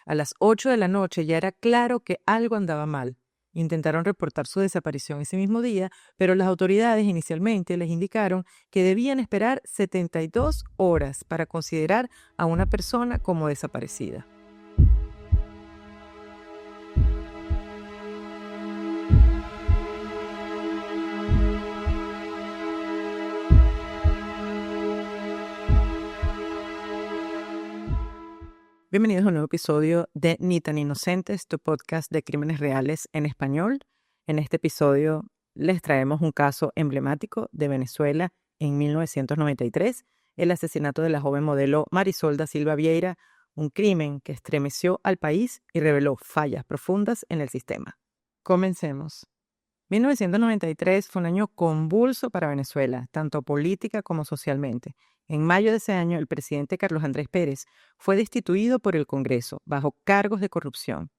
A las 8 de la noche ya era claro que algo andaba mal. Intentaron reportar su desaparición ese mismo día, pero las autoridades inicialmente les indicaron que debían esperar 72 horas para considerar a una persona como desaparecida. Bienvenidos a un nuevo episodio de Ni tan Inocentes, tu podcast de crímenes reales en español. En este episodio les traemos un caso emblemático de Venezuela en 1993, el asesinato de la joven modelo Marisol da Silva Vieira, un crimen que estremeció al país y reveló fallas profundas en el sistema. Comencemos. 1993 fue un año convulso para Venezuela, tanto política como socialmente. En mayo de ese año, el presidente Carlos Andrés Pérez fue destituido por el Congreso bajo cargos de corrupción,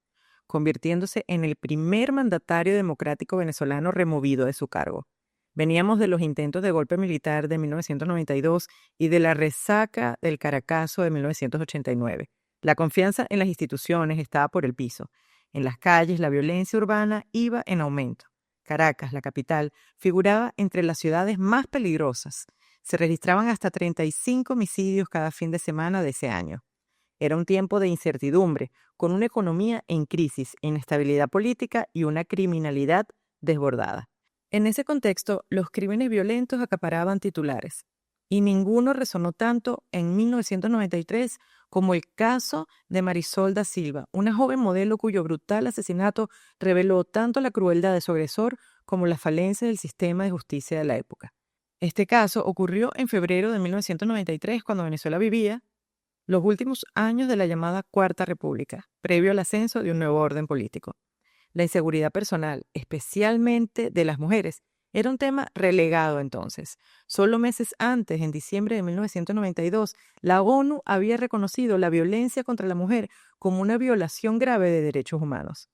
convirtiéndose en el primer mandatario democrático venezolano removido de su cargo. Veníamos de los intentos de golpe militar de 1992 y de la resaca del Caracazo de 1989. La confianza en las instituciones estaba por el piso. En las calles, la violencia urbana iba en aumento. Caracas, la capital, figuraba entre las ciudades más peligrosas. Se registraban hasta 35 homicidios cada fin de semana de ese año. Era un tiempo de incertidumbre, con una economía en crisis, inestabilidad política y una criminalidad desbordada. En ese contexto, los crímenes violentos acaparaban titulares, y ninguno resonó tanto en 1993 como el caso de Marisol da Silva, una joven modelo cuyo brutal asesinato reveló tanto la crueldad de su agresor como la falencia del sistema de justicia de la época. Este caso ocurrió en febrero de 1993, cuando Venezuela vivía los últimos años de la llamada Cuarta República, previo al ascenso de un nuevo orden político. La inseguridad personal, especialmente de las mujeres, era un tema relegado entonces. Solo meses antes, en diciembre de 1992, la ONU había reconocido la violencia contra la mujer como una violación grave de derechos humanos.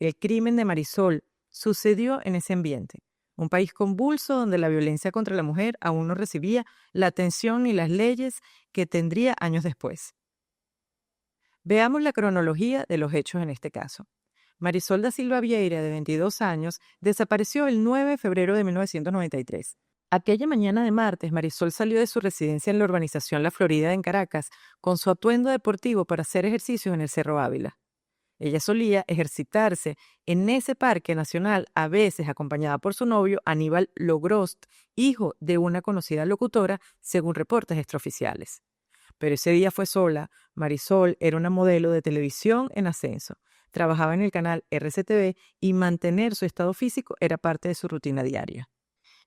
El crimen de Marisol sucedió en ese ambiente, un país convulso donde la violencia contra la mujer aún no recibía la atención ni las leyes que tendría años después. Veamos la cronología de los hechos en este caso. Marisol da Silva Vieira, de 22 años, desapareció el 9 de febrero de 1993. Aquella mañana de martes, Marisol salió de su residencia en la urbanización La Florida en Caracas con su atuendo deportivo para hacer ejercicios en el Cerro Ávila. Ella solía ejercitarse en ese parque nacional, a veces acompañada por su novio Aníbal Logrost, hijo de una conocida locutora, según reportes extraoficiales. Pero ese día fue sola. Marisol era una modelo de televisión en ascenso. Trabajaba en el canal RCTV y mantener su estado físico era parte de su rutina diaria.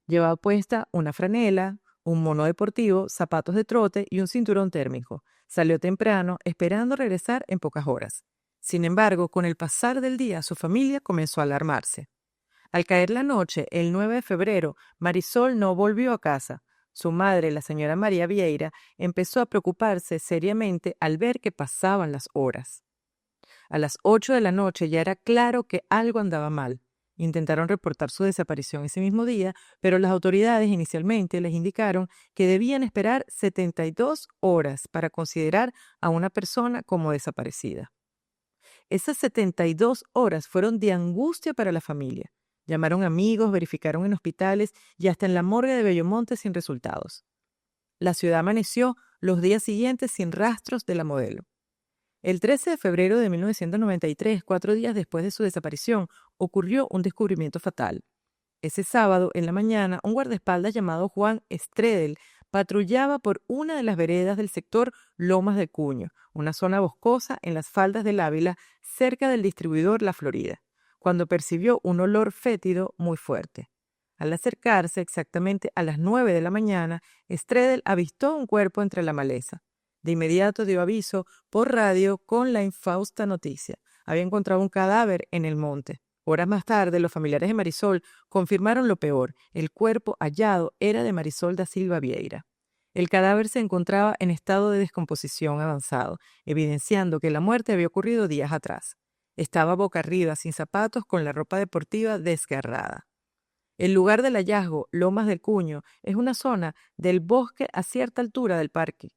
Llevaba puesta una franela, un mono deportivo, zapatos de trote y un cinturón térmico. Salió temprano, esperando regresar en pocas horas. Sin embargo, con el pasar del día, su familia comenzó a alarmarse. Al caer la noche, el 9 de febrero, Marisol no volvió a casa. Su madre, la señora María Vieira, empezó a preocuparse seriamente al ver que pasaban las horas. A las 8 de la noche ya era claro que algo andaba mal. Intentaron reportar su desaparición ese mismo día, pero las autoridades inicialmente les indicaron que debían esperar 72 horas para considerar a una persona como desaparecida. Esas 72 horas fueron de angustia para la familia. Llamaron amigos, verificaron en hospitales y hasta en la morgue de Bellomonte sin resultados. La ciudad amaneció los días siguientes sin rastros de la modelo. El 13 de febrero de 1993, 4 días después de su desaparición, ocurrió un descubrimiento fatal. Ese sábado, en la mañana, un guardaespaldas llamado Juan Stredel patrullaba por una de las veredas del sector Lomas de Cuño, una zona boscosa en las faldas del Ávila, cerca del distribuidor La Florida, cuando percibió un olor fétido muy fuerte. Al acercarse exactamente a las 9 de la mañana, Stredel avistó un cuerpo entre la maleza. De inmediato dio aviso por radio con la infausta noticia. Había encontrado un cadáver en el monte. Horas más tarde, los familiares de Marisol confirmaron lo peor. El cuerpo hallado era de Marisol da Silva Vieira. El cadáver se encontraba en estado de descomposición avanzado, evidenciando que la muerte había ocurrido días atrás. Estaba boca arriba, sin zapatos, con la ropa deportiva desgarrada. El lugar del hallazgo, Lomas del Cuño, es una zona del bosque a cierta altura del parque.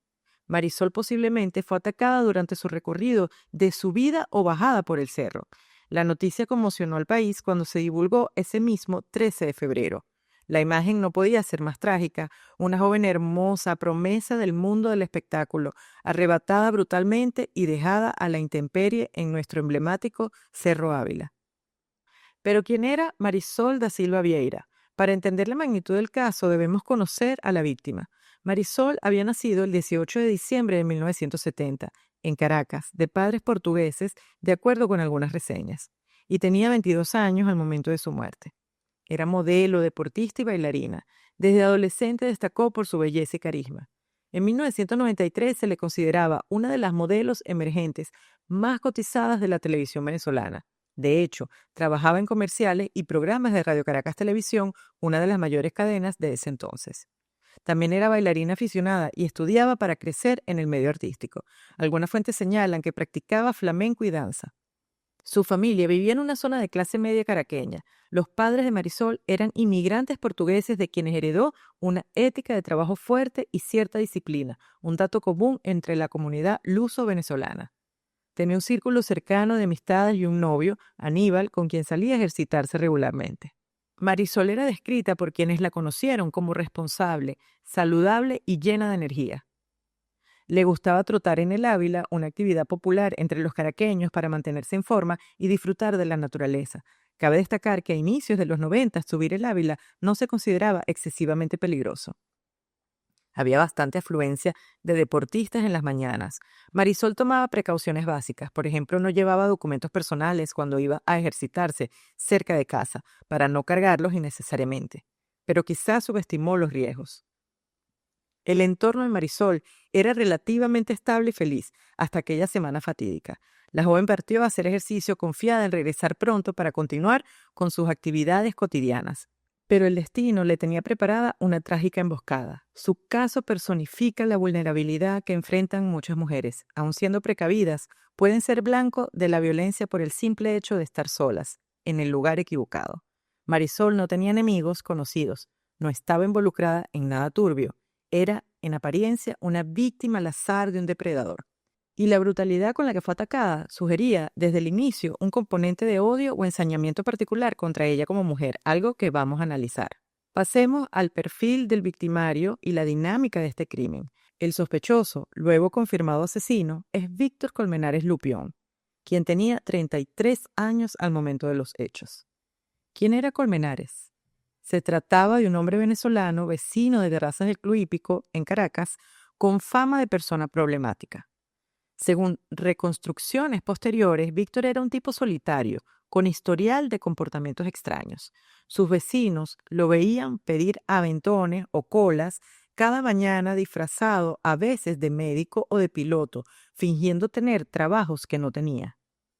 Marisol posiblemente fue atacada durante su recorrido de subida o bajada por el cerro. La noticia conmocionó al país cuando se divulgó ese mismo 13 de febrero. La imagen no podía ser más trágica: una joven hermosa, promesa del mundo del espectáculo, arrebatada brutalmente y dejada a la intemperie en nuestro emblemático Cerro Ávila. Pero ¿quién era Marisol da Silva Vieira? Para entender la magnitud del caso debemos conocer a la víctima. Marisol había nacido el 18 de diciembre de 1970 en Caracas, de padres portugueses, de acuerdo con algunas reseñas, y tenía 22 años al momento de su muerte. Era modelo, deportista y bailarina. Desde adolescente destacó por su belleza y carisma. En 1993 se le consideraba una de las modelos emergentes más cotizadas de la televisión venezolana. De hecho, trabajaba en comerciales y programas de Radio Caracas Televisión, una de las mayores cadenas de ese entonces. También era bailarina aficionada y estudiaba para crecer en el medio artístico. Algunas fuentes señalan que practicaba flamenco y danza. Su familia vivía en una zona de clase media caraqueña. Los padres de Marisol eran inmigrantes portugueses de quienes heredó una ética de trabajo fuerte y cierta disciplina, un dato común entre la comunidad luso-venezolana. Tenía un círculo cercano de amistades y un novio, Aníbal, con quien salía a ejercitarse regularmente. Marisol era descrita por quienes la conocieron como responsable, saludable y llena de energía. Le gustaba trotar en el Ávila, una actividad popular entre los caraqueños para mantenerse en forma y disfrutar de la naturaleza. Cabe destacar que a inicios de los 90 subir el Ávila no se consideraba excesivamente peligroso. Había bastante afluencia de deportistas en las mañanas. Marisol tomaba precauciones básicas. Por ejemplo, no llevaba documentos personales cuando iba a ejercitarse cerca de casa para no cargarlos innecesariamente. Pero quizás subestimó los riesgos. El entorno de Marisol era relativamente estable y feliz hasta aquella semana fatídica. La joven partió a hacer ejercicio confiada en regresar pronto para continuar con sus actividades cotidianas. Pero el destino le tenía preparada una trágica emboscada. Su caso personifica la vulnerabilidad que enfrentan muchas mujeres. Aun siendo precavidas, pueden ser blanco de la violencia por el simple hecho de estar solas, en el lugar equivocado. Marisol no tenía enemigos conocidos, no estaba involucrada en nada turbio. Era, en apariencia, una víctima al azar de un depredador. Y la brutalidad con la que fue atacada sugería desde el inicio un componente de odio o ensañamiento particular contra ella como mujer, algo que vamos a analizar. Pasemos al perfil del victimario y la dinámica de este crimen. El sospechoso, luego confirmado asesino, es Víctor Colmenares Lupión, quien tenía 33 años al momento de los hechos. ¿Quién era Colmenares? Se trataba de un hombre venezolano, vecino de Terrazas del Club Hípico, en Caracas, con fama de persona problemática. Según reconstrucciones posteriores, Víctor era un tipo solitario, con historial de comportamientos extraños. Sus vecinos lo veían pedir aventones o colas cada mañana disfrazado a veces de médico o de piloto, fingiendo tener trabajos que no tenía.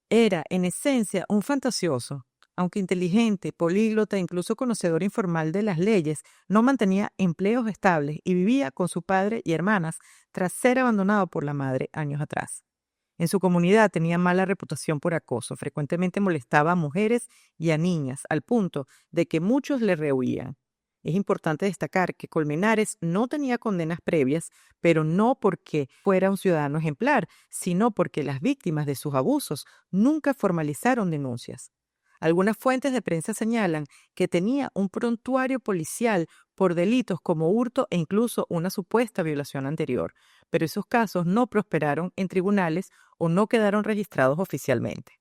Era, en esencia, un fantasioso. Aunque inteligente, políglota e incluso conocedor informal de las leyes, no mantenía empleos estables y vivía con su padre y hermanas tras ser abandonado por la madre años atrás. En su comunidad tenía mala reputación por acoso, frecuentemente molestaba a mujeres y a niñas, al punto de que muchos le rehuían. Es importante destacar que Colmenares no tenía condenas previas, pero no porque fuera un ciudadano ejemplar, sino porque las víctimas de sus abusos nunca formalizaron denuncias. Algunas fuentes de prensa señalan que tenía un prontuario policial por delitos como hurto e incluso una supuesta violación anterior, pero esos casos no prosperaron en tribunales o no quedaron registrados oficialmente.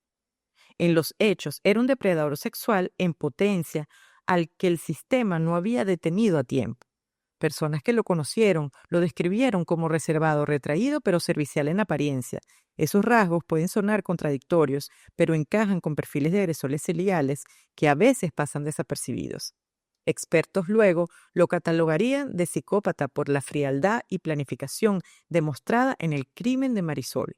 En los hechos, era un depredador sexual en potencia al que el sistema no había detenido a tiempo. Personas que lo conocieron lo describieron como reservado, retraído, pero servicial en apariencia. Esos rasgos pueden sonar contradictorios, pero encajan con perfiles de agresores seriales que a veces pasan desapercibidos. Expertos luego lo catalogarían de psicópata por la frialdad y planificación demostrada en el crimen de Marisol.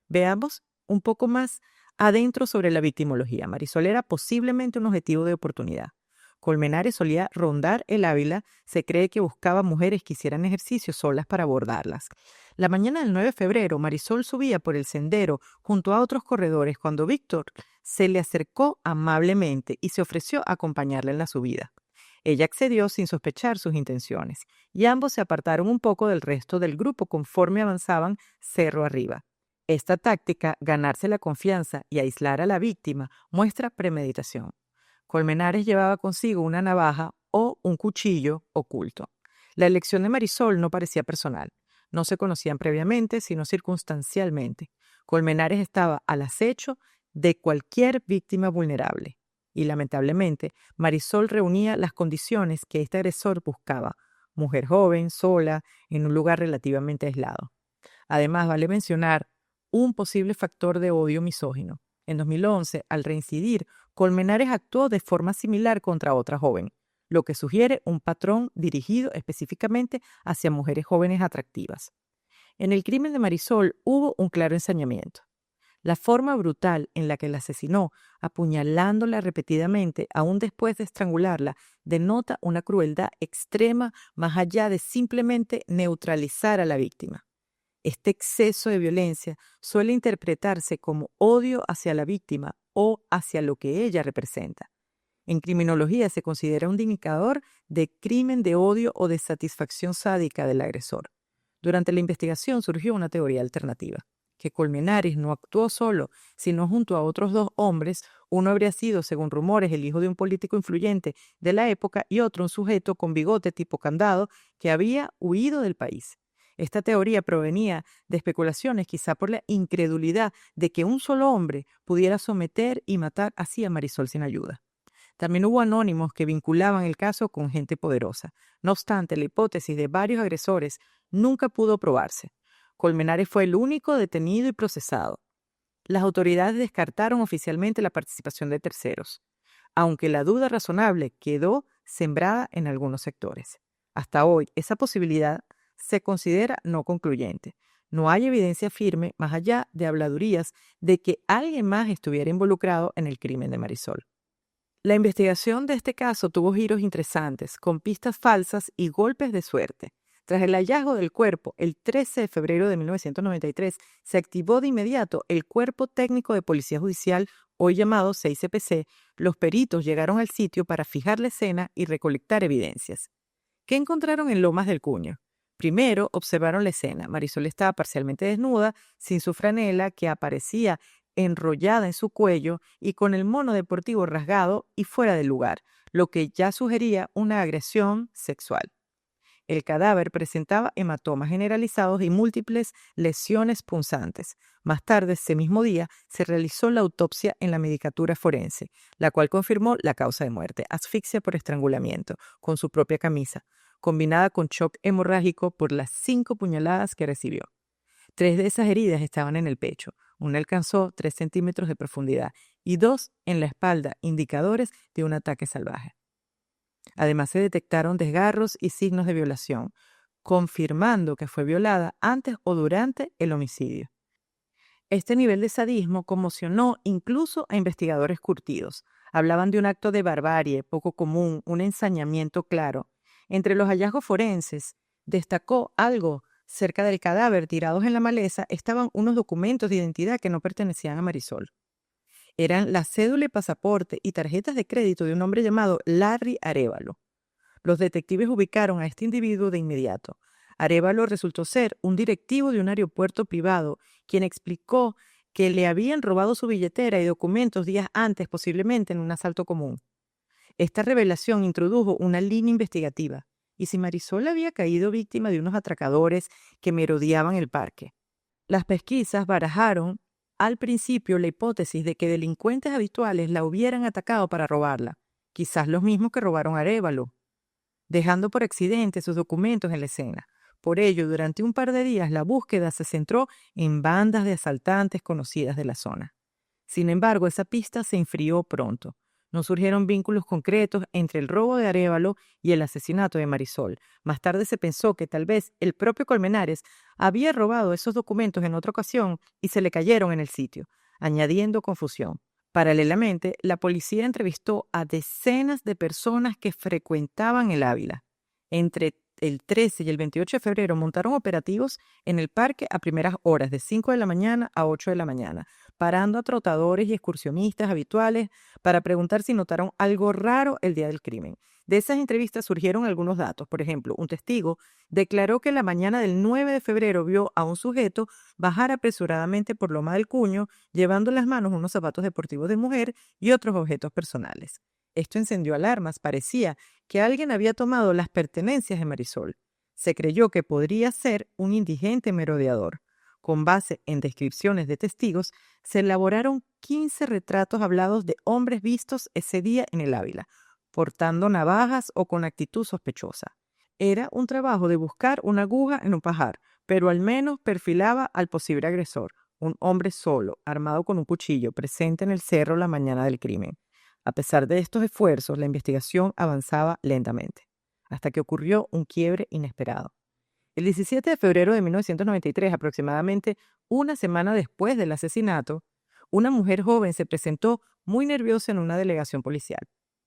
Veamos un poco más adentro sobre la victimología. Marisol era posiblemente un objetivo de oportunidad. Colmenares solía rondar el Ávila, se cree que buscaba mujeres que hicieran ejercicio solas para abordarlas. La mañana del 9 de febrero, Marisol subía por el sendero junto a otros corredores cuando Víctor se le acercó amablemente y se ofreció a acompañarla en la subida. Ella accedió sin sospechar sus intenciones, y ambos se apartaron un poco del resto del grupo conforme avanzaban cerro arriba. Esta táctica, ganarse la confianza y aislar a la víctima, muestra premeditación. Colmenares llevaba consigo una navaja o un cuchillo oculto. La elección de Marisol no parecía personal. No se conocían previamente, sino circunstancialmente. Colmenares estaba al acecho de cualquier víctima vulnerable. Y lamentablemente, Marisol reunía las condiciones que este agresor buscaba: mujer joven, sola, en un lugar relativamente aislado. Además, vale mencionar un posible factor de odio misógino. En 2011, al reincidir, Colmenares actuó de forma similar contra otra joven, lo que sugiere un patrón dirigido específicamente hacia mujeres jóvenes atractivas. En el crimen de Marisol hubo un claro ensañamiento. La forma brutal en la que la asesinó, apuñalándola repetidamente aún después de estrangularla, denota una crueldad extrema más allá de simplemente neutralizar a la víctima. Este exceso de violencia suele interpretarse como odio hacia la víctima o hacia lo que ella representa. En criminología se considera un indicador de crimen de odio o de satisfacción sádica del agresor. Durante la investigación surgió una teoría alternativa: que Colmenares no actuó solo, sino junto a otros dos hombres. Uno habría sido, según rumores, el hijo de un político influyente de la época, y otro un sujeto con bigote tipo candado que había huido del país. Esta teoría provenía de especulaciones, quizá por la incredulidad de que un solo hombre pudiera someter y matar así a Marisol sin ayuda. También hubo anónimos que vinculaban el caso con gente poderosa. No obstante, la hipótesis de varios agresores nunca pudo probarse. Colmenares fue el único detenido y procesado. Las autoridades descartaron oficialmente la participación de terceros, aunque la duda razonable quedó sembrada en algunos sectores. Hasta hoy, esa posibilidad se considera no concluyente. No hay evidencia firme, más allá de habladurías, de que alguien más estuviera involucrado en el crimen de Marisol. La investigación de este caso tuvo giros interesantes, con pistas falsas y golpes de suerte. Tras el hallazgo del cuerpo, el 13 de febrero de 1993, se activó de inmediato el Cuerpo Técnico de Policía Judicial, hoy llamado 6CPC. Los peritos llegaron al sitio para fijar la escena y recolectar evidencias. ¿Qué encontraron en Lomas del Cuño? Primero, observaron la escena. Marisol estaba parcialmente desnuda, sin su franela, que aparecía enrollada en su cuello, y con el mono deportivo rasgado y fuera del lugar, lo que ya sugería una agresión sexual. El cadáver presentaba hematomas generalizados y múltiples lesiones punzantes. Más tarde, ese mismo día, se realizó la autopsia en la medicatura forense, la cual confirmó la causa de muerte: asfixia por estrangulamiento, con su propia camisa, combinada con shock hemorrágico por las 5 puñaladas que recibió. 3 de esas heridas estaban en el pecho. Una alcanzó 3 centímetros de profundidad y 2 en la espalda, indicadores de un ataque salvaje. Además, se detectaron desgarros y signos de violación, confirmando que fue violada antes o durante el homicidio. Este nivel de sadismo conmocionó incluso a investigadores curtidos. Hablaban de un acto de barbarie poco común, un ensañamiento claro. Entre los hallazgos forenses, destacó algo. Cerca del cadáver, tirados en la maleza, estaban unos documentos de identidad que no pertenecían a Marisol. Eran la cédula y pasaporte y tarjetas de crédito de un hombre llamado Larry Arévalo. Los detectives ubicaron a este individuo de inmediato. Arévalo resultó ser un directivo de un aeropuerto privado, quien explicó que le habían robado su billetera y documentos días antes, posiblemente en un asalto común. Esta revelación introdujo una línea investigativa. ¿Y si Marisol había caído víctima de unos atracadores que merodeaban el parque? Las pesquisas barajaron al principio la hipótesis de que delincuentes habituales la hubieran atacado para robarla, quizás los mismos que robaron a Arévalo, dejando por accidente sus documentos en la escena. Por ello, durante un par de días, la búsqueda se centró en bandas de asaltantes conocidas de la zona. Sin embargo, esa pista se enfrió pronto. No surgieron vínculos concretos entre el robo de Arévalo y el asesinato de Marisol. Más tarde se pensó que tal vez el propio Colmenares había robado esos documentos en otra ocasión y se le cayeron en el sitio, añadiendo confusión. Paralelamente, la policía entrevistó a decenas de personas que frecuentaban el Ávila. Entre el 13 y el 28 de febrero montaron operativos en el parque a primeras horas, de 5 de la mañana a 8 de la mañana, parando a trotadores y excursionistas habituales para preguntar si notaron algo raro el día del crimen. De esas entrevistas surgieron algunos datos. Por ejemplo, un testigo declaró que la mañana del 9 de febrero vio a un sujeto bajar apresuradamente por Loma del Cuño, llevando en las manos unos zapatos deportivos de mujer y otros objetos personales. Esto encendió alarmas. Parecía que alguien había tomado las pertenencias de Marisol. Se creyó que podría ser un indigente merodeador. Con base en descripciones de testigos, se elaboraron 15 retratos hablados de hombres vistos ese día en el Ávila, portando navajas o con actitud sospechosa. Era un trabajo de buscar una aguja en un pajar, pero al menos perfilaba al posible agresor, un hombre solo, armado con un cuchillo, presente en el cerro la mañana del crimen. A pesar de estos esfuerzos, la investigación avanzaba lentamente, hasta que ocurrió un quiebre inesperado. El 17 de febrero de 1993, aproximadamente una semana después del asesinato, una mujer joven se presentó muy nerviosa en una delegación policial.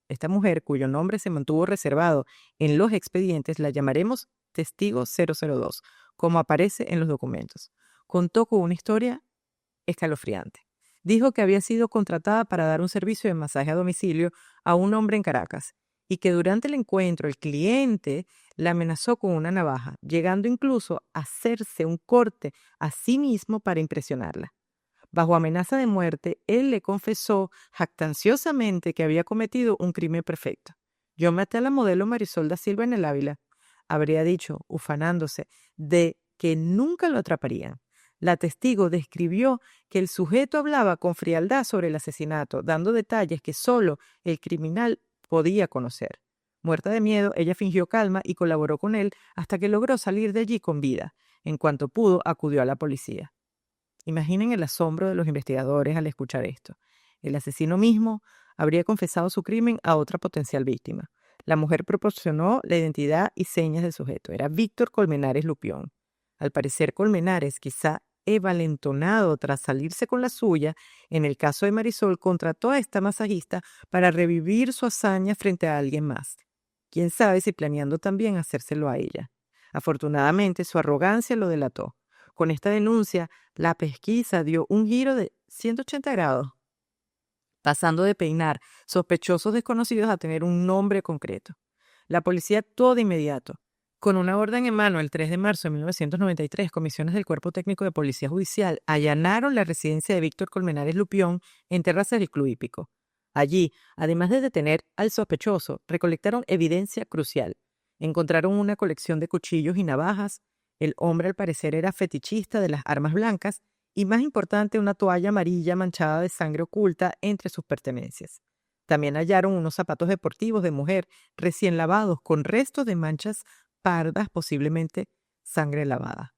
Esta mujer, cuyo nombre se mantuvo reservado en los expedientes, la llamaremos Testigo 002, como aparece en los documentos. Contó con una historia escalofriante. Dijo que había sido contratada para dar un servicio de masaje a domicilio a un hombre en Caracas y que durante el encuentro el cliente la amenazó con una navaja, llegando incluso a hacerse un corte a sí mismo para impresionarla. Bajo amenaza de muerte, él le confesó jactanciosamente que había cometido un crimen perfecto. Yo maté a la modelo Marisol da Silva en el Ávila, habría dicho, ufanándose, de que nunca lo atraparían. La testigo describió que el sujeto hablaba con frialdad sobre el asesinato, dando detalles que solo el criminal podía conocer. Muerta de miedo, ella fingió calma y colaboró con él hasta que logró salir de allí con vida. En cuanto pudo, acudió a la policía. Imaginen el asombro de los investigadores al escuchar esto. El asesino mismo habría confesado su crimen a otra potencial víctima. La mujer proporcionó la identidad y señas del sujeto. Era Víctor Colmenares Lupión. Al parecer, Colmenares, quizá envalentonado tras salirse con la suya, en el caso de Marisol, contrató a esta masajista para revivir su hazaña frente a alguien más. Quién sabe si planeando también hacérselo a ella. Afortunadamente, su arrogancia lo delató. Con esta denuncia, la pesquisa dio un giro de 180 grados, pasando de peinar sospechosos desconocidos a tener un nombre concreto. La policía actuó de inmediato. Con una orden en mano, el 3 de marzo de 1993, comisiones del Cuerpo Técnico de Policía Judicial allanaron la residencia de Víctor Colmenares Lupión en Terrazas del Club Hípico. Allí, además de detener al sospechoso, recolectaron evidencia crucial. Encontraron una colección de cuchillos y navajas. El hombre, al parecer, era fetichista de las armas blancas y, más importante, una toalla amarilla manchada de sangre oculta entre sus pertenencias. También hallaron unos zapatos deportivos de mujer recién lavados con restos de manchas pardas, posiblemente sangre lavada,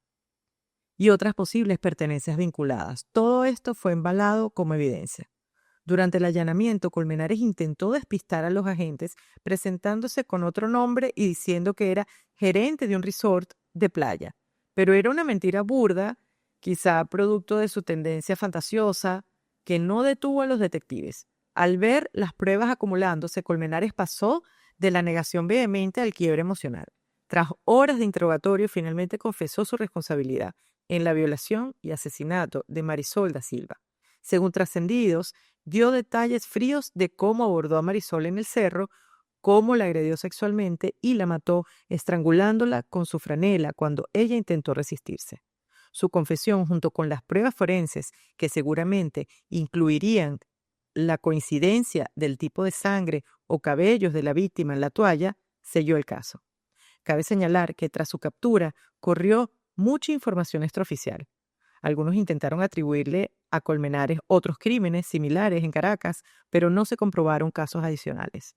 y otras posibles pertenencias vinculadas. Todo esto fue embalado como evidencia. Durante el allanamiento, Colmenares intentó despistar a los agentes presentándose con otro nombre y diciendo que era gerente de un resort de playa. Pero era una mentira burda, quizá producto de su tendencia fantasiosa, que no detuvo a los detectives. Al ver las pruebas acumulándose, Colmenares pasó de la negación vehemente al quiebre emocional. Tras horas de interrogatorio, finalmente confesó su responsabilidad en la violación y asesinato de Marisol da Silva. Según trascendidos, dio detalles fríos de cómo abordó a Marisol en el cerro, cómo la agredió sexualmente y la mató estrangulándola con su franela cuando ella intentó resistirse. Su confesión, junto con las pruebas forenses que seguramente incluirían la coincidencia del tipo de sangre o cabellos de la víctima en la toalla, selló el caso. Cabe señalar que tras su captura corrió mucha información extraoficial. Algunos intentaron atribuirle a Colmenares otros crímenes similares en Caracas, pero no se comprobaron casos adicionales.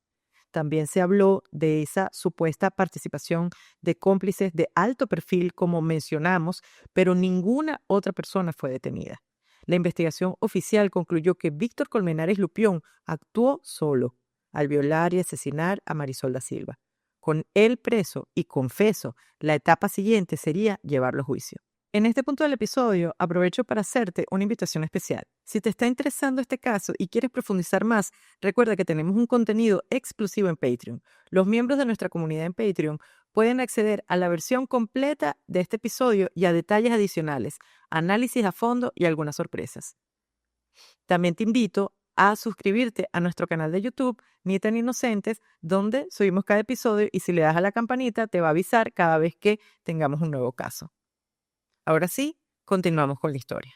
También se habló de esa supuesta participación de cómplices de alto perfil, como mencionamos, pero ninguna otra persona fue detenida. La investigación oficial concluyó que Víctor Colmenares Lupión actuó solo al violar y asesinar a Marisol da Silva. Con él preso y confeso, la etapa siguiente sería llevarlo a juicio. En este punto del episodio, aprovecho para hacerte una invitación especial. Si te está interesando este caso y quieres profundizar más, recuerda que tenemos un contenido exclusivo en Patreon. Los miembros de nuestra comunidad en Patreon pueden acceder a la versión completa de este episodio y a detalles adicionales, análisis a fondo y algunas sorpresas. También te invito a suscribirte a nuestro canal de YouTube, Ni tan Inocentes, donde subimos cada episodio y si le das a la campanita te va a avisar cada vez que tengamos un nuevo caso. Ahora sí, continuamos con la historia.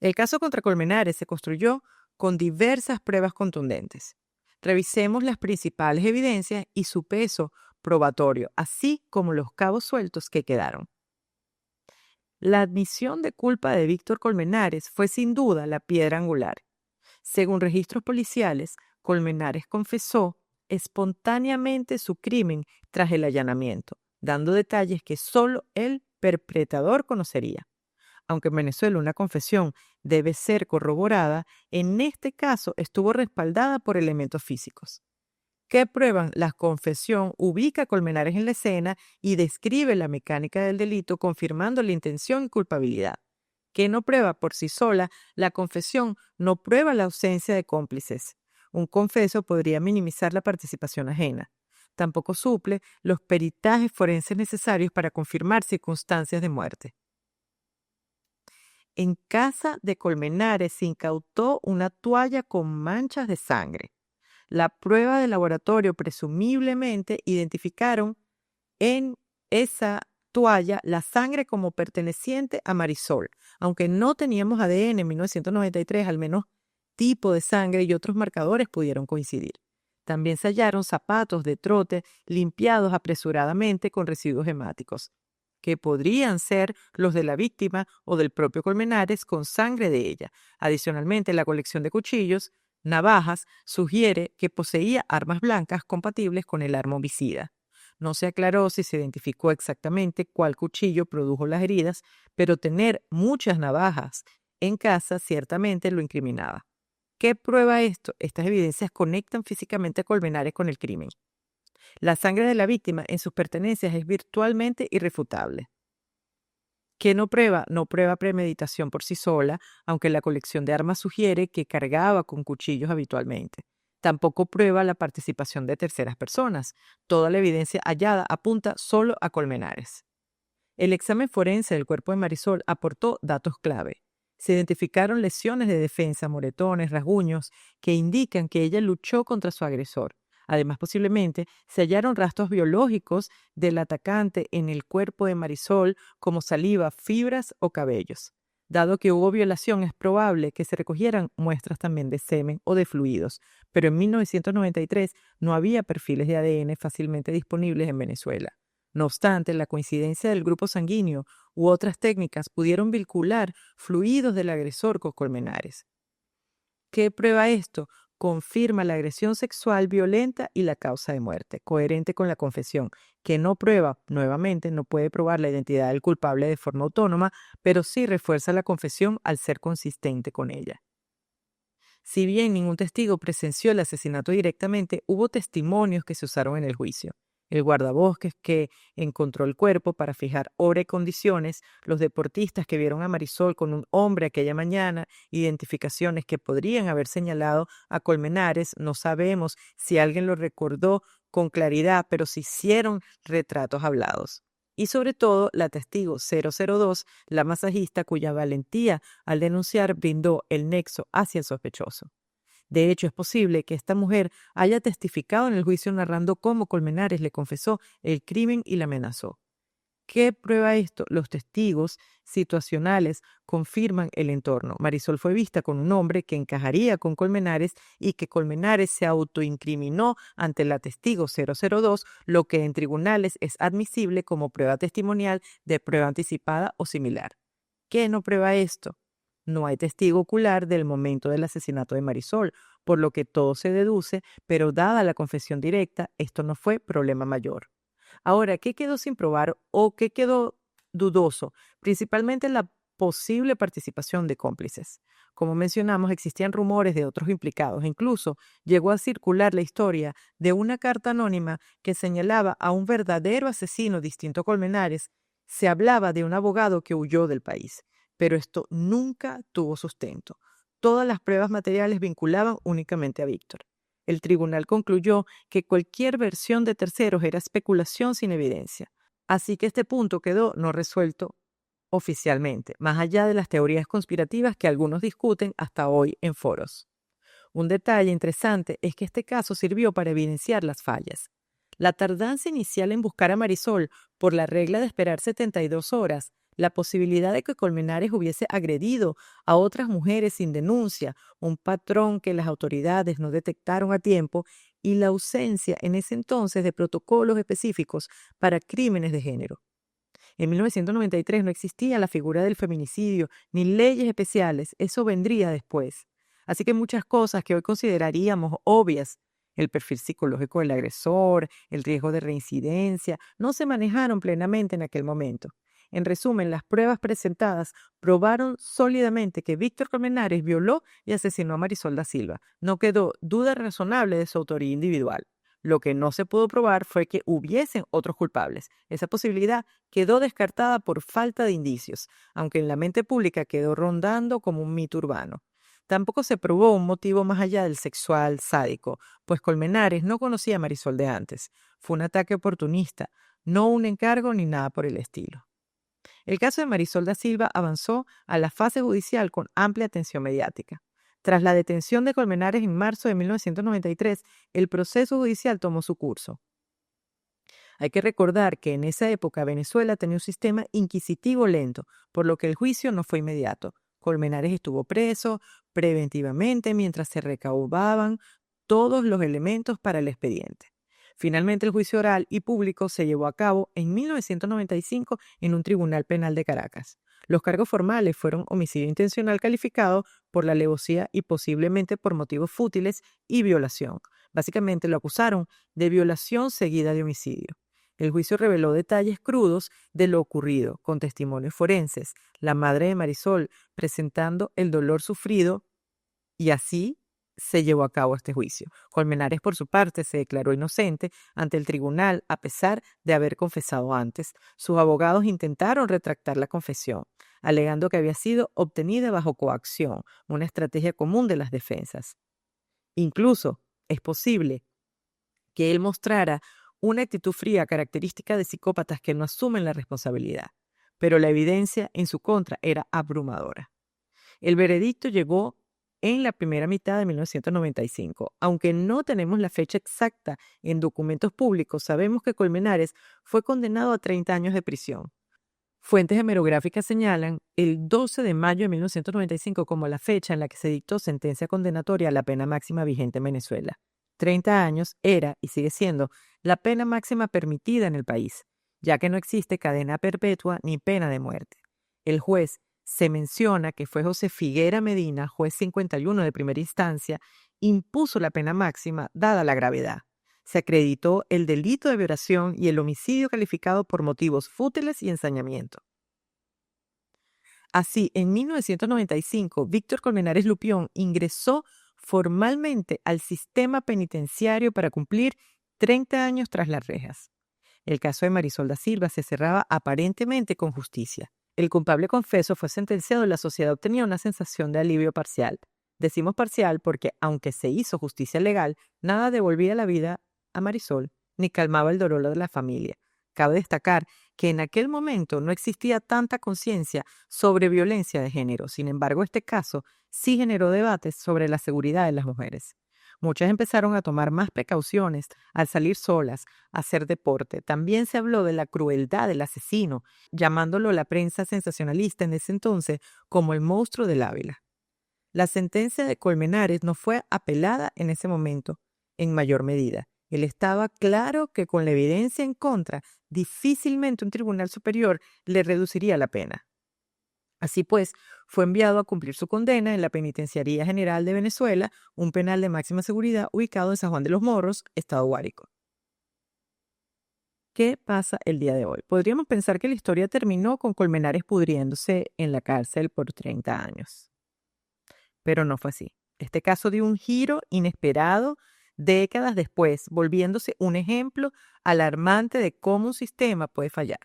El caso contra Colmenares se construyó con diversas pruebas contundentes. Revisemos las principales evidencias y su peso probatorio, así como los cabos sueltos que quedaron. La admisión de culpa de Víctor Colmenares fue sin duda la piedra angular. Según registros policiales, Colmenares confesó espontáneamente su crimen tras el allanamiento, dando detalles que solo el perpetrador conocería. Aunque en Venezuela una confesión debe ser corroborada, en este caso estuvo respaldada por elementos físicos que prueban la confesión, ubica a Colmenares en la escena y describe la mecánica del delito confirmando la intención y culpabilidad. Que no prueba por sí sola, la confesión no prueba la ausencia de cómplices. Un confeso podría minimizar la participación ajena. Tampoco suple los peritajes forenses necesarios para confirmar circunstancias de muerte. En casa de Colmenares se incautó una toalla con manchas de sangre. La prueba de laboratorio presumiblemente identificaron en esa toalla la sangre como perteneciente a Marisol. Aunque no teníamos ADN en 1993, al menos tipo de sangre y otros marcadores pudieron coincidir. También se hallaron zapatos de trote limpiados apresuradamente con residuos hemáticos, que podrían ser los de la víctima o del propio Colmenares con sangre de ella. Adicionalmente, la colección de cuchillos, navajas, sugiere que poseía armas blancas compatibles con el arma homicida. No se aclaró si se identificó exactamente cuál cuchillo produjo las heridas, pero tener muchas navajas en casa ciertamente lo incriminaba. ¿Qué prueba esto? Estas evidencias conectan físicamente a Colmenares con el crimen. La sangre de la víctima en sus pertenencias es virtualmente irrefutable. ¿Qué no prueba? No prueba premeditación por sí sola, aunque la colección de armas sugiere que cargaba con cuchillos habitualmente. Tampoco prueba la participación de terceras personas. Toda la evidencia hallada apunta solo a Colmenares. El examen forense del cuerpo de Marisol aportó datos clave. Se identificaron lesiones de defensa, moretones, rasguños, que indican que ella luchó contra su agresor. Además, posiblemente, se hallaron rastros biológicos del atacante en el cuerpo de Marisol, como saliva, fibras o cabellos. Dado que hubo violación, es probable que se recogieran muestras también de semen o de fluidos, pero en 1993 no había perfiles de ADN fácilmente disponibles en Venezuela. No obstante, la coincidencia del grupo sanguíneo u otras técnicas pudieron vincular fluidos del agresor con Colmenares. ¿Qué prueba esto? Confirma la agresión sexual violenta y la causa de muerte, coherente con la confesión, que no prueba, nuevamente, no puede probar la identidad del culpable de forma autónoma, pero sí refuerza la confesión al ser consistente con ella. Si bien ningún testigo presenció el asesinato directamente, hubo testimonios que se usaron en el juicio. El guardabosques que encontró el cuerpo para fijar hora y condiciones, los deportistas que vieron a Marisol con un hombre aquella mañana, identificaciones que podrían haber señalado a Colmenares, no sabemos si alguien lo recordó con claridad, pero se hicieron retratos hablados. Y sobre todo, la testigo 002, la masajista cuya valentía al denunciar brindó el nexo hacia el sospechoso. De hecho, es posible que esta mujer haya testificado en el juicio narrando cómo Colmenares le confesó el crimen y la amenazó. ¿Qué prueba esto? Los testigos situacionales confirman el entorno. Marisol fue vista con un hombre que encajaría con Colmenares y que Colmenares se autoincriminó ante la testigo 002, lo que en tribunales es admisible como prueba testimonial de prueba anticipada o similar. ¿Qué no prueba esto? No hay testigo ocular del momento del asesinato de Marisol, por lo que todo se deduce, pero dada la confesión directa, esto no fue problema mayor. Ahora, ¿qué quedó sin probar o qué quedó dudoso? Principalmente la posible participación de cómplices. Como mencionamos, existían rumores de otros implicados. Incluso llegó a circular la historia de una carta anónima que señalaba a un verdadero asesino distinto a Colmenares Se hablaba de un abogado que huyó del país, pero esto nunca tuvo sustento. Todas las pruebas materiales vinculaban únicamente a Víctor. El tribunal concluyó que cualquier versión de terceros era especulación sin evidencia. Así que este punto quedó no resuelto oficialmente, más allá de las teorías conspirativas que algunos discuten hasta hoy en foros. Un detalle interesante es que este caso sirvió para evidenciar las fallas. La tardanza inicial en buscar a Marisol por la regla de esperar 72 horas, la posibilidad de que Colmenares hubiese agredido a otras mujeres sin denuncia, un patrón que las autoridades no detectaron a tiempo y la ausencia en ese entonces de protocolos específicos para crímenes de género. En 1993 no existía la figura del feminicidio ni leyes especiales, eso vendría después. Así que muchas cosas que hoy consideraríamos obvias, el perfil psicológico del agresor, el riesgo de reincidencia, no se manejaron plenamente en aquel momento. En resumen, las pruebas presentadas probaron sólidamente que Víctor Colmenares violó y asesinó a Marisol da Silva. No quedó duda razonable de su autoría individual. Lo que no se pudo probar fue que hubiesen otros culpables. Esa posibilidad quedó descartada por falta de indicios, aunque en la mente pública quedó rondando como un mito urbano. Tampoco se probó un motivo más allá del sexual sádico, pues Colmenares no conocía a Marisol de antes. Fue un ataque oportunista, no un encargo ni nada por el estilo. El caso de Marisol da Silva avanzó a la fase judicial con amplia atención mediática. Tras la detención de Colmenares en marzo de 1993, el proceso judicial tomó su curso. Hay que recordar que en esa época Venezuela tenía un sistema inquisitivo lento, por lo que el juicio no fue inmediato. Colmenares estuvo preso preventivamente mientras se recaudaban todos los elementos para el expediente. Finalmente, el juicio oral y público se llevó a cabo en 1995 en un tribunal penal de Caracas. Los cargos formales fueron homicidio intencional calificado por la alevosía y posiblemente por motivos fútiles y violación. Básicamente lo acusaron de violación seguida de homicidio. El juicio reveló detalles crudos de lo ocurrido, con testimonios forenses, la madre de Marisol presentando el dolor sufrido, y así se llevó a cabo este juicio. Colmenares, por su parte, se declaró inocente ante el tribunal a pesar de haber confesado antes. Sus abogados intentaron retractar la confesión, alegando que había sido obtenida bajo coacción, una estrategia común de las defensas. Incluso es posible que él mostrara una actitud fría característica de psicópatas que no asumen la responsabilidad, pero la evidencia en su contra era abrumadora. El veredicto llegó en la primera mitad de 1995. Aunque no tenemos la fecha exacta en documentos públicos, sabemos que Colmenares fue condenado a 30 años de prisión. Fuentes hemerográficas señalan el 12 de mayo de 1995 como la fecha en la que se dictó sentencia condenatoria a la pena máxima vigente en Venezuela. 30 años era y sigue siendo la pena máxima permitida en el país, ya que no existe cadena perpetua ni pena de muerte. El juez se menciona que fue José Figuera Medina, juez 51 de primera instancia, impuso la pena máxima dada la gravedad. Se acreditó el delito de violación y el homicidio calificado por motivos fútiles y ensañamiento. Así, en 1995, Víctor Colmenares Lupión ingresó formalmente al sistema penitenciario para cumplir 30 años tras las rejas. El caso de Marisol da Silva se cerraba aparentemente con justicia. El culpable confeso fue sentenciado y la sociedad obtenía una sensación de alivio parcial. Decimos parcial porque, aunque se hizo justicia legal, nada devolvía la vida a Marisol ni calmaba el dolor de la familia. Cabe destacar que en aquel momento no existía tanta conciencia sobre violencia de género. Sin embargo, este caso sí generó debates sobre la seguridad de las mujeres. Muchas empezaron a tomar más precauciones al salir solas, a hacer deporte. También se habló de la crueldad del asesino, llamándolo la prensa sensacionalista en ese entonces como el monstruo del Ávila. La sentencia de Colmenares no fue apelada en ese momento en mayor medida. Él estaba claro que con la evidencia en contra, difícilmente un tribunal superior le reduciría la pena. Así pues, fue enviado a cumplir su condena en la Penitenciaría General de Venezuela, un penal de máxima seguridad ubicado en San Juan de los Morros, estado Guárico. ¿Qué pasa el día de hoy? Podríamos pensar que la historia terminó con Colmenares pudriéndose en la cárcel por 30 años. Pero no fue así. Este caso dio un giro inesperado décadas después, volviéndose un ejemplo alarmante de cómo un sistema puede fallar.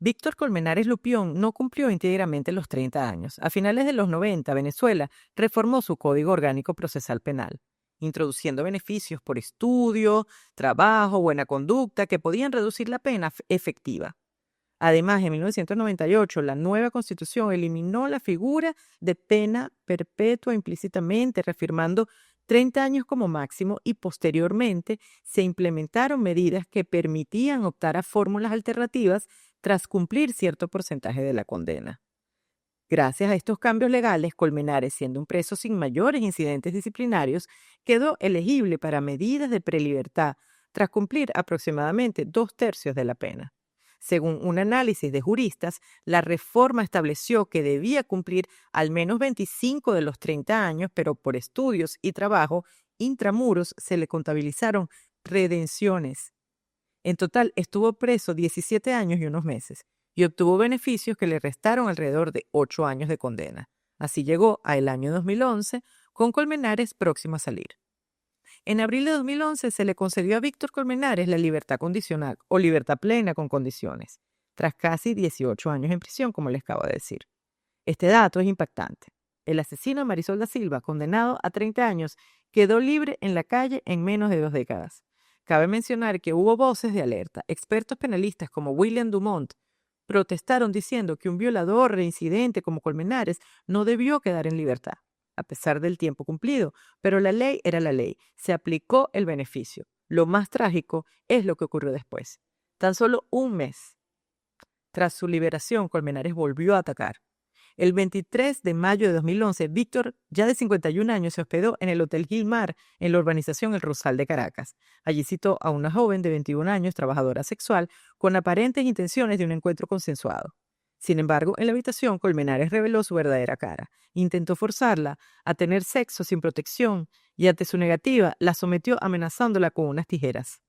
Víctor Colmenares Lupión no cumplió íntegramente los 30 años. A finales de los 90, Venezuela reformó su Código Orgánico Procesal Penal, introduciendo beneficios por estudio, trabajo, buena conducta que podían reducir la pena efectiva. Además, en 1998, la nueva Constitución eliminó la figura de pena perpetua implícitamente, reafirmando 30 años como máximo, y posteriormente se implementaron medidas que permitían optar a fórmulas alternativas tras cumplir cierto porcentaje de la condena. Gracias a estos cambios legales, Colmenares, siendo un preso sin mayores incidentes disciplinarios, quedó elegible para medidas de prelibertad tras cumplir aproximadamente 2/3 de la pena. Según un análisis de juristas, la reforma estableció que debía cumplir al menos 25 de los 30 años, pero por estudios y trabajo intramuros se le contabilizaron redenciones. En total, estuvo preso 17 años y unos meses y obtuvo beneficios que le restaron alrededor de 8 años de condena. Así llegó al año 2011, con Colmenares próximo a salir. En abril de 2011 se le concedió a Víctor Colmenares la libertad condicional o libertad plena con condiciones, tras casi 18 años en prisión, como les acabo de decir. Este dato es impactante. El asesino de Marisol da Silva, condenado a 30 años, quedó libre en la calle en menos de 2 décadas. Cabe mencionar que hubo voces de alerta. Expertos penalistas como William Dumont protestaron diciendo que un violador reincidente como Colmenares no debió quedar en libertad, a pesar del tiempo cumplido, pero la ley era la ley, se aplicó el beneficio. Lo más trágico es lo que ocurrió después. Tan solo un mes tras su liberación, Colmenares volvió a atacar. El 23 de mayo de 2011, Víctor, ya de 51 años, se hospedó en el Hotel Gilmar, en la urbanización El Rosal de Caracas. Allí citó a una joven de 21 años, trabajadora sexual, con aparentes intenciones de un encuentro consensuado. Sin embargo, en la habitación, Colmenares reveló su verdadera cara. Intentó forzarla a tener sexo sin protección y, ante su negativa, la sometió amenazándola con unas tijeras.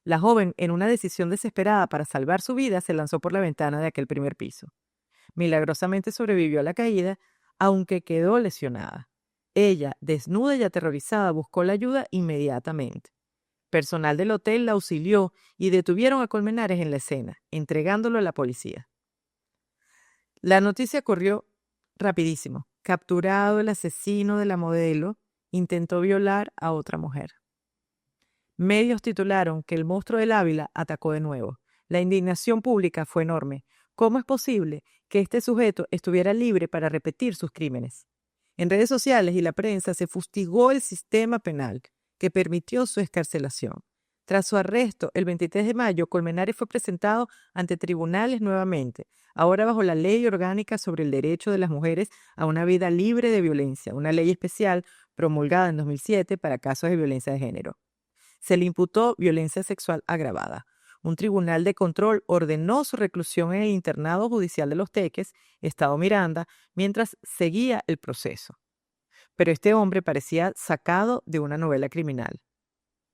La joven, en una decisión desesperada para salvar su vida, se lanzó por la ventana de aquel primer piso. Milagrosamente sobrevivió a la caída, aunque quedó lesionada. Ella, desnuda y aterrorizada, buscó la ayuda inmediatamente. Personal del hotel la auxilió y detuvieron a Colmenares en la escena, entregándolo a la policía. La noticia corrió rapidísimo. Capturado, el asesino de la modelo intentó violar a otra mujer. Medios titularon que el monstruo del Ávila atacó de nuevo. La indignación pública fue enorme. ¿Cómo es posible que este sujeto estuviera libre para repetir sus crímenes? En redes sociales y la prensa se fustigó el sistema penal que permitió su excarcelación. Tras su arresto, el 23 de mayo, Colmenares fue presentado ante tribunales nuevamente, ahora bajo la Ley Orgánica sobre el Derecho de las Mujeres a una Vida Libre de Violencia, una ley especial promulgada en 2007 para casos de violencia de género. Se le imputó violencia sexual agravada. Un tribunal de control ordenó su reclusión en el internado judicial de Los Teques, Estado Miranda, mientras seguía el proceso. Pero este hombre parecía sacado de una novela criminal.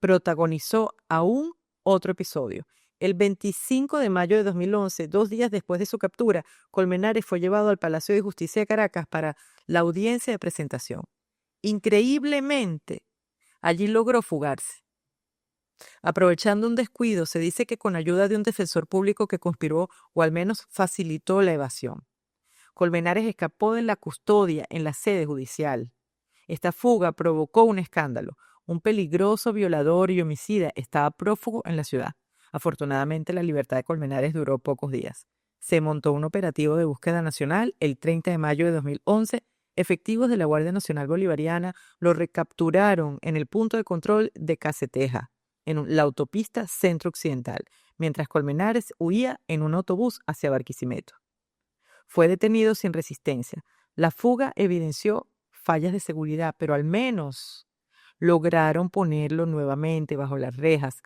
Protagonizó aún otro episodio. El 25 de mayo de 2011, 2 días después de su captura, Colmenares fue llevado al Palacio de Justicia de Caracas para la audiencia de presentación. Increíblemente, allí logró fugarse. Aprovechando un descuido, se dice que con ayuda de un defensor público que conspiró o al menos facilitó la evasión. Colmenares escapó de la custodia en la sede judicial. Esta fuga provocó un escándalo. Un peligroso violador y homicida estaba prófugo en la ciudad. Afortunadamente, la libertad de Colmenares duró pocos días. Se montó un operativo de búsqueda nacional el 30 de mayo de 2011. Efectivos de la Guardia Nacional Bolivariana lo recapturaron en el punto de control de Caseteja, en la autopista centro-occidental, mientras Colmenares huía en un autobús hacia Barquisimeto. Fue detenido sin resistencia. La fuga evidenció fallas de seguridad, pero al menos lograron ponerlo nuevamente bajo las rejas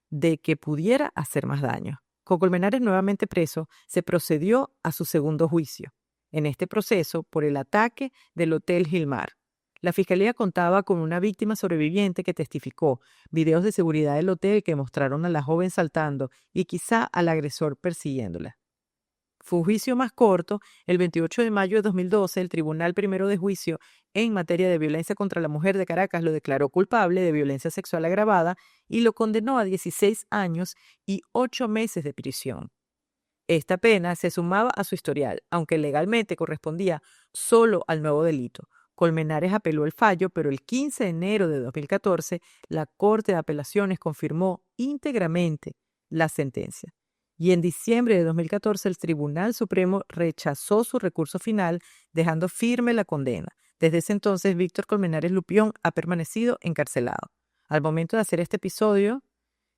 de que pudiera hacer más daño. Con Colmenares nuevamente preso, se procedió a su segundo juicio. En este proceso, por el ataque del Hotel Gilmar. La fiscalía contaba con una víctima sobreviviente que testificó, videos de seguridad del hotel que mostraron a la joven saltando y quizá al agresor persiguiéndola. Fue un juicio más corto. El 28 de mayo de 2012, el Tribunal Primero de Juicio en materia de violencia contra la mujer de Caracas lo declaró culpable de violencia sexual agravada y lo condenó a 16 años y 8 meses de prisión. Esta pena se sumaba a su historial, aunque legalmente correspondía solo al nuevo delito. Colmenares apeló el fallo, pero el 15 de enero de 2014 la Corte de Apelaciones confirmó íntegramente la sentencia. Y en diciembre de 2014 el Tribunal Supremo rechazó su recurso final, dejando firme la condena. Desde ese entonces, Víctor Colmenares Lupión ha permanecido encarcelado. Al momento de hacer este episodio,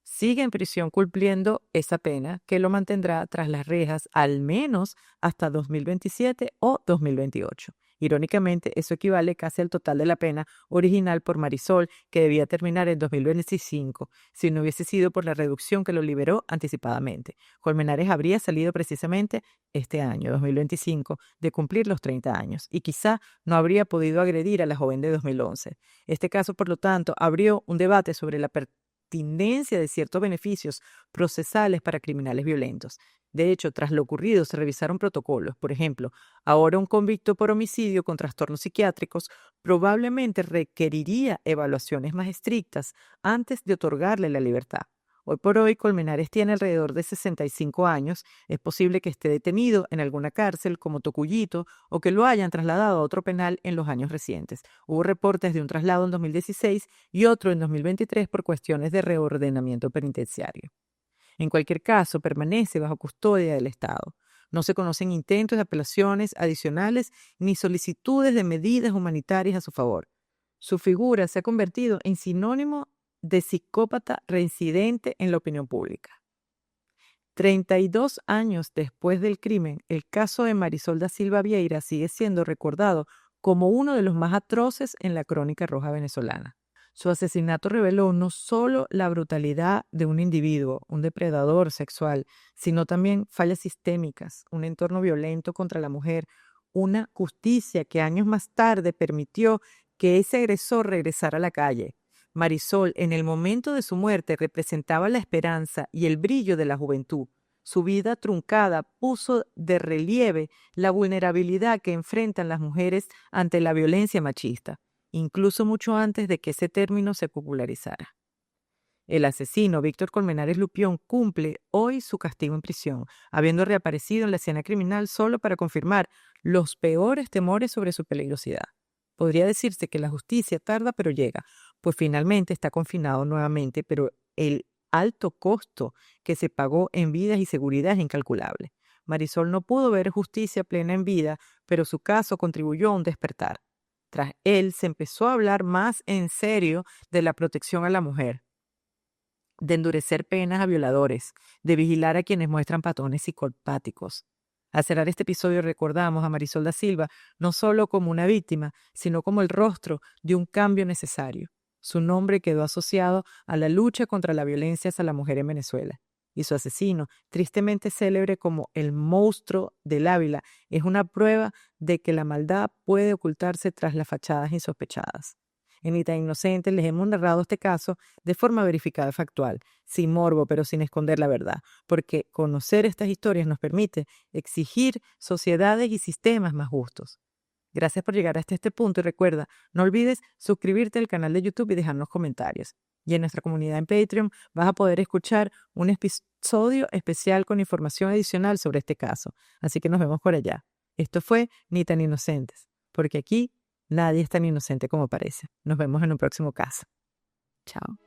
sigue en prisión cumpliendo esa pena que lo mantendrá tras las rejas al menos hasta 2027 o 2028. Irónicamente, eso equivale casi al total de la pena original por Marisol, que debía terminar en 2025, si no hubiese sido por la reducción que lo liberó anticipadamente. Colmenares habría salido precisamente este año, 2025, de cumplir los 30 años, y quizá no habría podido agredir a la joven de 2011. Este caso, por lo tanto, abrió un debate sobre la pertinencia de ciertos beneficios procesales para criminales violentos. De hecho, tras lo ocurrido, se revisaron protocolos. Por ejemplo, ahora un convicto por homicidio con trastornos psiquiátricos probablemente requeriría evaluaciones más estrictas antes de otorgarle la libertad. Hoy por hoy, Colmenares tiene alrededor de 65 años. Es posible que esté detenido en alguna cárcel como Tocuyito o que lo hayan trasladado a otro penal en los años recientes. Hubo reportes de un traslado en 2016 y otro en 2023 por cuestiones de reordenamiento penitenciario. En cualquier caso, permanece bajo custodia del Estado. No se conocen intentos de apelaciones adicionales ni solicitudes de medidas humanitarias a su favor. Su figura se ha convertido en sinónimo de psicópata reincidente en la opinión pública. 32 años después del crimen, el caso de Marisol da Silva Vieira sigue siendo recordado como uno de los más atroces en la crónica roja venezolana. Su asesinato reveló no solo la brutalidad de un individuo, un depredador sexual, sino también fallas sistémicas, un entorno violento contra la mujer, una justicia que años más tarde permitió que ese agresor regresara a la calle. Marisol, en el momento de su muerte, representaba la esperanza y el brillo de la juventud. Su vida truncada puso de relieve la vulnerabilidad que enfrentan las mujeres ante la violencia machista, incluso mucho antes de que ese término se popularizara. El asesino, Víctor Colmenares Lupión, cumple hoy su castigo en prisión, habiendo reaparecido en la escena criminal solo para confirmar los peores temores sobre su peligrosidad. Podría decirse que la justicia tarda pero llega, pues finalmente está confinado nuevamente, pero el alto costo que se pagó en vidas y seguridad es incalculable. Marisol no pudo ver justicia plena en vida, pero su caso contribuyó a un despertar. Tras él se empezó a hablar más en serio de la protección a la mujer, de endurecer penas a violadores, de vigilar a quienes muestran patrones psicopáticos. Al cerrar este episodio recordamos a Marisol da Silva no solo como una víctima, sino como el rostro de un cambio necesario. Su nombre quedó asociado a la lucha contra la violencia hacia la mujer en Venezuela. Y su asesino, tristemente célebre como el monstruo del Ávila, es una prueba de que la maldad puede ocultarse tras las fachadas insospechadas. En Ni tan Inocentes les hemos narrado este caso de forma verificada y factual, sin morbo pero sin esconder la verdad, porque conocer estas historias nos permite exigir sociedades y sistemas más justos. Gracias por llegar hasta este punto y recuerda, no olvides suscribirte al canal de YouTube y dejarnos comentarios. Y en nuestra comunidad en Patreon vas a poder escuchar un episodio especial con información adicional sobre este caso. Así que nos vemos por allá. Esto fue Ni tan Inocentes, porque aquí nadie es tan inocente como parece. Nos vemos en un próximo caso. Chao.